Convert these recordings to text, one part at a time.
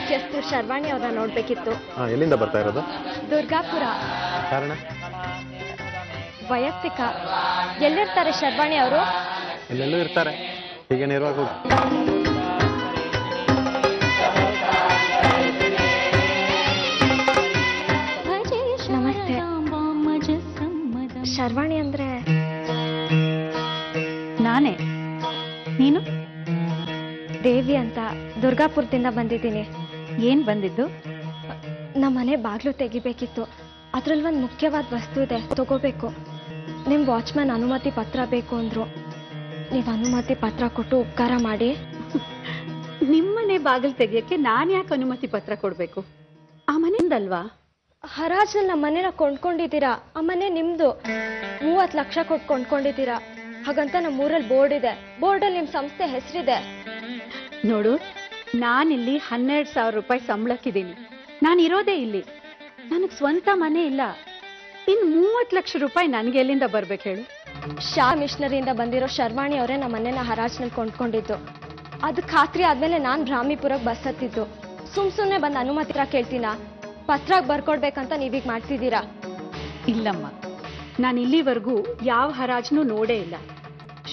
ಮುಖ್ಯಸ್ಥರು ಶರ್ವಾಣಿ ಅವರ ನೋಡ್ಬೇಕಿತ್ತು. ಎಲ್ಲಿಂದ ಬರ್ತಾ ಇರೋದು? ದುರ್ಗಾಪುರ. ಕಾರಣ? ವೈಯಕ್ತಿಕ. ಎಲ್ಲಿರ್ತಾರೆ ಶರ್ವಾಣಿ ಅವರು? ಎಲ್ಲೆಲ್ಲೂ ಇರ್ತಾರೆ. ಹೀಗೆ ನೇರವಾಗಿ ಹೋಗಿ. ನಮಸ್ತೆ. ಶರ್ವಾಣಿ ಅಂದ್ರೆ ನಾನೇ. ನೀನು? ದೇವಿ ಅಂತ ದುರ್ಗಾಪುರದಿಂದ ಬಂದಿದ್ದೀನಿ. ಏನ್ ಬಂದಿದ್ದು? ನಮ್ಮ ಮನೆ ಬಾಗ್ಲು ತೆಗಿಬೇಕಿತ್ತು. ಅದ್ರಲ್ಲಿ ಒಂದು ಮುಖ್ಯವಾದ ವಸ್ತು ಇದೆ, ತಗೋಬೇಕು. ನಿಮ್ ವಾಚ್ಮ್ಯಾನ್ ಅನುಮತಿ ಪತ್ರ ಬೇಕು ಅಂದ್ರು. ನೀವು ಅನುಮತಿ ಪತ್ರ ಕೊಟ್ಟು ಉಪಕಾರ ಮಾಡಿ. ನಿಮ್ಮನೆ ಬಾಗಿಲು ತೆಗಿಯಕ್ಕೆ ನಾನ್ ಯಾಕೆ ಅನುಮತಿ ಪತ್ರ ಕೊಡ್ಬೇಕು? ಆ ಮನೆಯಿಂದಲ್ವಾ? ಹರಾಜಲ್ಲಿ ನಮ್ಮ ಮನೇನ ಕೊಂಡ್ಕೊಂಡಿದ್ದೀರಾ. ಆ ಮನೆ ನಿಮ್ದು. 30 ಲಕ್ಷ ಕೊಟ್ಟು ಕೊಂಡ್ಕೊಂಡಿದ್ದೀರಾ. ಹಾಗಂತ ನಮ್ಮ ಊರಲ್ಲಿ ಬೋರ್ಡ್ ಇದೆ. ಬೋರ್ಡಲ್ಲಿ ನಿಮ್ ಸಂಸ್ಥೆ ಹೆಸರಿದೆ. ನೋಡು, ನಾನಿಲ್ಲಿ 12,000 ರೂಪಾಯಿ ಸಂಬಳಕ್ಕಿದ್ದೀನಿ. ನಾನು ಇರೋದೇ ಇಲ್ಲಿ. ನನಗ್ ಸ್ವಂತ ಮನೆ ಇಲ್ಲ. ಇನ್ 30 ಲಕ್ಷ ರೂಪಾಯಿ ನನ್ಗೆ ಎಲ್ಲಿಂದ ಬರ್ಬೇಕು ಹೇಳು? ಶಾ ಮಿಷನರಿಯಿಂದ ಬಂದಿರೋ ಶರ್ವಾಣಿ ಅವರೇ ನಮ್ಮ ಮನೆನ ಹರಾಜ್ನಲ್ಲಿ ಕೊಂಡ್ಕೊಂಡಿದ್ದು. ಅದು ಖಾತ್ರಿ ಆದ್ಮೇಲೆ ನಾನ್ ಬ್ರಾಹ್ಮಿಪುರಕ್ಕೆ ಬಸ್ ಹತ್ತಿದ್ದು. ಸುಮ್ನೆ ಬಂದು ಅನುಮತಿ ಪತ್ರ ಕೇಳ್ತೀನಾ? ಪತ್ರಕ್ಕೆ ಬರ್ಕೊಡ್ಬೇಕಂತ ನೀವೀಗ ಮಾಡ್ತಿದ್ದೀರಾ? ಇಲ್ಲಮ್ಮ, ನಾನು ಇಲ್ಲಿವರೆಗೂ ಯಾವ ಹರಾಜ್ನೂ ನೋಡೇ ಇಲ್ಲ.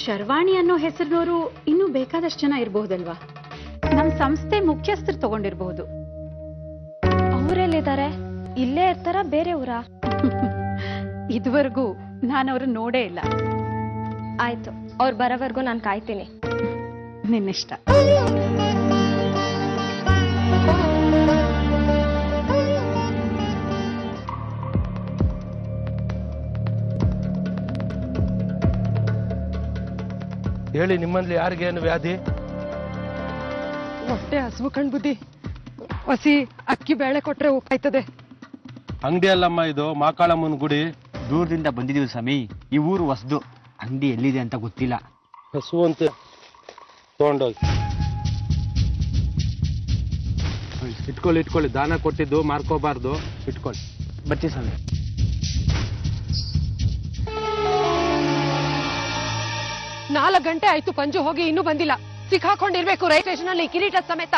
ಶರ್ವಾಣಿ ಅನ್ನೋ ಹೆಸರಿನವರು ಇನ್ನೂ ಬೇಕಾದಷ್ಟು ಜನ ಇರಬಹುದಲ್ವಾ? ನಮ್ ಸಂಸ್ಥೆ ಮುಖ್ಯಸ್ಥರು ತಗೊಂಡಿರಬಹುದು. ಅವರೆಲ್ಲಿದ್ದಾರೆ? ಇಲ್ಲೇ ಇರ್ತಾರ, ಬೇರೆ ಊರ? ಇದುವರೆಗೂ ನಾನು ಅವ್ರನ್ನ ನೋಡೇ ಇಲ್ಲ. ಆಯ್ತು, ಅವ್ರು ಬರೋವರೆಗೂ ನಾನು ಕಾಯ್ತೀನಿ. ನಿನ್ನಿಷ್ಟ. ಹೇಳಿ, ನಿಮ್ಮಲ್ಲಿ ಯಾರಿಗೇನು ವ್ಯಾಧಿ? ಹೊಟ್ಟೆ ಹಸುವು ಕಣ್ ಬುದ್ಧಿ. ಹಸಿ ಅಕ್ಕಿ ಬೇಳೆ ಕೊಟ್ರೆ ಉಪ್ಪಾಯ್ತದೆ. ಅಂಗಡಿ ಅಲ್ಲಮ್ಮ ಇದು, ಮಾಕಾಳಮ್ಮನ ಗುಡಿ. ದೂರದಿಂದ ಬಂದಿದ್ದೀವಿ ಸ್ವಾಮಿ. ಈ ಊರು ಹೊಸದು, ಅಂಗಡಿ ಎಲ್ಲಿದೆ ಅಂತ ಗೊತ್ತಿಲ್ಲ. ಹಸುವಂತೆ ತಗೊಂಡೋಗಿ ಇಟ್ಕೊಳ್ಳಿ. ದಾನ ಕೊಟ್ಟಿದ್ದು ಮಾರ್ಕೋಬಾರ್ದು. ಇಟ್ಕೊಳ್ಳಿ. ಬರ್ತೀವಿ ಸ್ವಾಮಿ. ನಾಲ್ಕು ಗಂಟೆ ಆಯ್ತು ಪಂಜು ಹೋಗಿ ಇನ್ನೂ ಬಂದಿಲ್ಲ. ಸಿಕ್ಕಾಕೊಂಡಿರ್ಬೇಕು ರೈಲ್ವೆ ಸ್ಟೇಷನ್ ಅಲ್ಲಿ ಕಿರೀಟ ಸಮೇತ.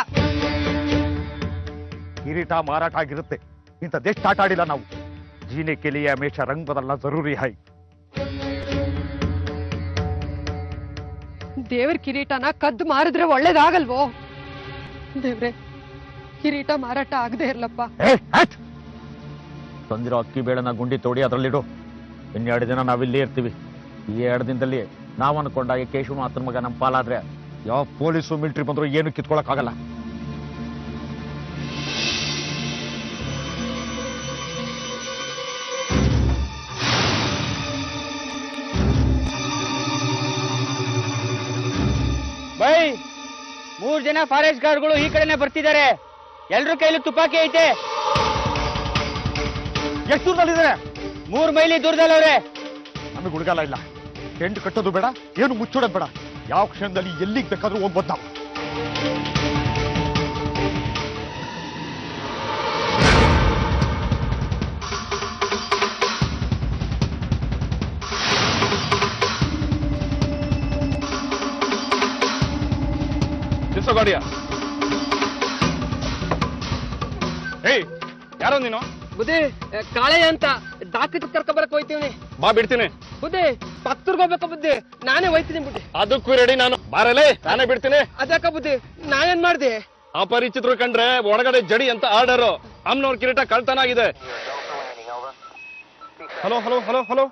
ಕಿರೀಟ ಮಾರಾಟ ಆಗಿರುತ್ತೆ. ಇಂಥದ್ದೆಷ್ಟು ಆಟ ಆಡಿಲ್ಲ ನಾವು. ಜೀನೆ ಕೆ ಲಿಯೆ ಹಮೇಶಾ ರಂಗ್ ಬದಲ್ನಾ ಜರೂರಿ ಹೈ. ದೇವ್ರ ಕಿರೀಟನ ಕದ್ದು ಮಾರಿದ್ರೆ ಒಳ್ಳೇದಾಗಲ್ವೋ? ದೇವ್ರೆ, ಕಿರೀಟ ಮಾರಾಟ ಆಗದೆ ಇರ್ಲಪ್ಪ. ತಂದಿರೋ ಅಕ್ಕಿ ಬೇಳೆನ ಗುಂಡಿ ತೋಡಿ ಅದರಲ್ಲಿಡು. ಇನ್ನೆರಡು ದಿನ ನಾವಿಲ್ಲೇ ಇರ್ತೀವಿ. ಈ 2 ದಿನದಲ್ಲಿ ನಾವು ಅನ್ಕೊಂಡಾಗ ಕೇಶವ ಮಾತ್ರ ಮಗ ನಮ್ಮ ಪಾಲಾದ್ರೆ ಯಾವ ಪೊಲೀಸು ಮಿಲಿಟರಿ ಬಂದ್ರು ಏನು ಕಿತ್ಕೊಳಕ್ಕಾಗಲ್ಲ. ಬೈ, 3 ಜನ ಫಾರೆಸ್ಟ್ ಗಾರ್ಡ್ಗಳು ಈ ಕಡೆನೆ ಬರ್ತಿದ್ದಾರೆ. ಎಲ್ರ ಕೈಲಿ ತುಪಾಕಿ ಐತೆ. ಎಷ್ಟು ದೂರದಲ್ಲಿದ್ದಾರೆ? 3 ಮೈಲಿ ದೂರದಲ್ಲವ್ರೆ. ನಮಗೆ ಹುಡುಗಾಲ ಇಲ್ಲ. ಟೆಂಟ್ ಕಟ್ಟೋದು ಬೇಡ, ಏನು ಮುಚ್ಚೋಡೋದು ಬೇಡ. ಯಾವ ಕ್ಷಣದಲ್ಲಿ ಎಲ್ಲಿಗೆ ಬೇಕಾದ್ರೂ ಹೋಗ್ಬೋದು ನಾವು. ಗಾಡಿಯ ಏಯ್, ಯಾರೋ ನೀನು? ಬುದ್ಧಿ, ಕಾಳೆ ಅಂತ ಡಾಕ್ಟರ್ ಕರ್ಕೊಂಬರಕ್ ಹೋಯ್ತೀವಿ. ಬಾ, ಬಿಡ್ತೀನಿ. ಬುದ್ಧಿ, ಪತ್ತೂರ್ಗೆ ಹೋಗ್ಬೇಕು ಬುದ್ಧಿ. ನಾನೇ ಹೋಯ್ತೀನಿ ಬುದ್ಧಿ. ಅದಕ್ಕೂ ರೆಡಿ ನಾನು. ಬಾರಲೇ, ನಾನೇ ಬಿಡ್ತೀನಿ. ಅದಕ್ಕ ಬುದ್ಧಿ, ನಾನೇನ್ ಮಾಡ್ದೆ? ಅಪರಿಚಿತರು ಕಂಡ್ರೆ ಒಳಗಡೆ ಜಡಿ ಅಂತ ಆರ್ಡರು. ಅಮ್ಮನವ್ರ ಕಿರೀಟ ಕಳ್ತನ ಆಗಿದೆ. ಹಲೋ ಹಲೋ ಹಲೋ ಹಲೋ,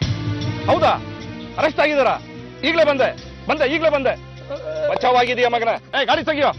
ಹೌದಾ? ಅರೆಸ್ಟ್ ಆಗಿದಾರಾ? ಈಗಲೇ ಬಂದೆ. ಬಚಾವಾಗಿದೆಯಾ ಮಗನ? ಗಾಡಿ ತೆಗಿಯೋ.